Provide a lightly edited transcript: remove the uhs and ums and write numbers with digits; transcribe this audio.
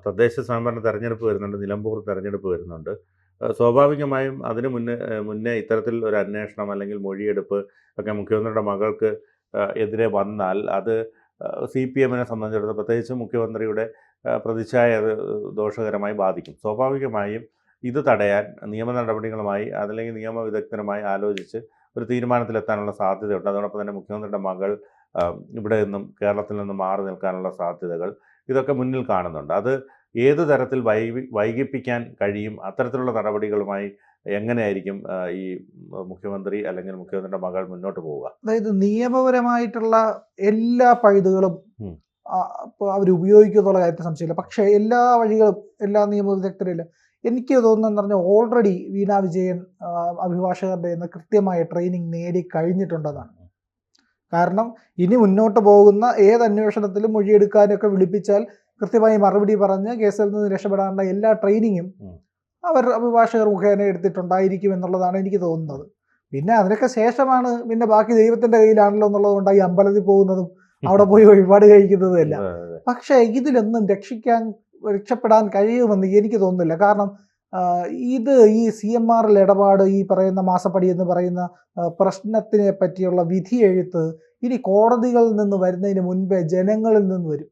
തദ്ദേശ സ്വയംഭരണ തെരഞ്ഞെടുപ്പ് വരുന്നുണ്ട്, നിലമ്പൂർ തെരഞ്ഞെടുപ്പ് വരുന്നുണ്ട്. സ്വാഭാവികമായും അതിന് മുന്നേ ഇത്തരത്തിൽ ഒരു അന്വേഷണം അല്ലെങ്കിൽ മൊഴിയെടുപ്പ് ഒക്കെ മുഖ്യമന്ത്രിയുടെ മകൾക്ക് എതിരെ വന്നാൽ അത് CPMനെ സംബന്ധിച്ചിടത്തോളം പ്രത്യേകിച്ച് മുഖ്യമന്ത്രിയുടെ പ്രതിച്ഛായ അത് ദോഷകരമായി ബാധിക്കും. സ്വാഭാവികമായും ഇത് തടയാൻ നിയമ നടപടികളുമായി അതല്ലെങ്കിൽ നിയമവിദഗ്ധരുമായി ആലോചിച്ച് ഒരു തീരുമാനത്തിലെത്താനുള്ള സാധ്യതയുണ്ട്. അതോടൊപ്പം തന്നെ മുഖ്യമന്ത്രിയുടെ മകൾ ഇവിടെ നിന്നും കേരളത്തിൽ നിന്നും മാറി നിൽക്കാനുള്ള സാധ്യതകൾ ഇതൊക്കെ മുന്നിൽ കാണുന്നുണ്ട്. അത് ഏത് തരത്തിൽ വൈകിപ്പിക്കാൻ കഴിയും? അത്തരത്തിലുള്ള നടപടികളുമായി എങ്ങനെയായിരിക്കും ഈ മുഖ്യമന്ത്രി അല്ലെങ്കിൽ മുഖ്യമന്ത്രിയുടെ മകൾ മുന്നോട്ട് പോവുക? അതായത് നിയമപരമായിട്ടുള്ള എല്ലാ പഴുതുകളും അവർ ഉപയോഗിക്കുമെന്നുള്ള കാര്യത്തിൽ സംശയമില്ല. പക്ഷേ എല്ലാ വഴികളും എല്ലാ നിയമവിദഗ്ധരില്ല. എനിക്ക് തോന്നുന്നതെന്ന് പറഞ്ഞാൽ ഓൾറെഡി വീണ വിജയൻ അഭിഭാഷകരുടെ നിന്ന് കൃത്യമായ ട്രെയിനിങ് നേടി കഴിഞ്ഞിട്ടുണ്ടെന്നാണ്. കാരണം ഇനി മുന്നോട്ട് പോകുന്ന ഏത് അന്വേഷണത്തിലും മൊഴിയെടുക്കാനൊക്കെ വിളിപ്പിച്ചാൽ കൃത്യമായി മറുപടി പറഞ്ഞ് കേസിൽ നിന്ന് രക്ഷപ്പെടാനുള്ള എല്ലാ ട്രെയിനിങ്ങും അവർ അഭിഭാഷകർ മുഖേന എടുത്തിട്ടുണ്ടായിരിക്കും എന്നുള്ളതാണ് എനിക്ക് തോന്നുന്നത്. പിന്നെ അതിനൊക്കെ ശേഷമാണ് പിന്നെ ബാക്കി ദൈവത്തിന്റെ കയ്യിലാണല്ലോ എന്നുള്ളത് കൊണ്ടായി അമ്പലത്തിൽ പോകുന്നതും അവിടെ പോയി വഴിപാട് കഴിക്കുന്നതും എല്ലാം. പക്ഷേ ഇതിലൊന്നും രക്ഷപ്പെടാൻ കഴിയുമെന്ന് എനിക്ക് തോന്നുന്നില്ല. കാരണം ഇത് ഈ CMRL ഇടപാട്, ഈ പറയുന്ന മാസപ്പടി എന്ന് പറയുന്ന പ്രശ്നത്തിനെ പറ്റിയുള്ള വിധി എഴുത്ത് ഇനി കോടതികളിൽ നിന്ന് വരുന്നതിന് മുൻപേ ജനങ്ങളിൽ നിന്ന് വരും.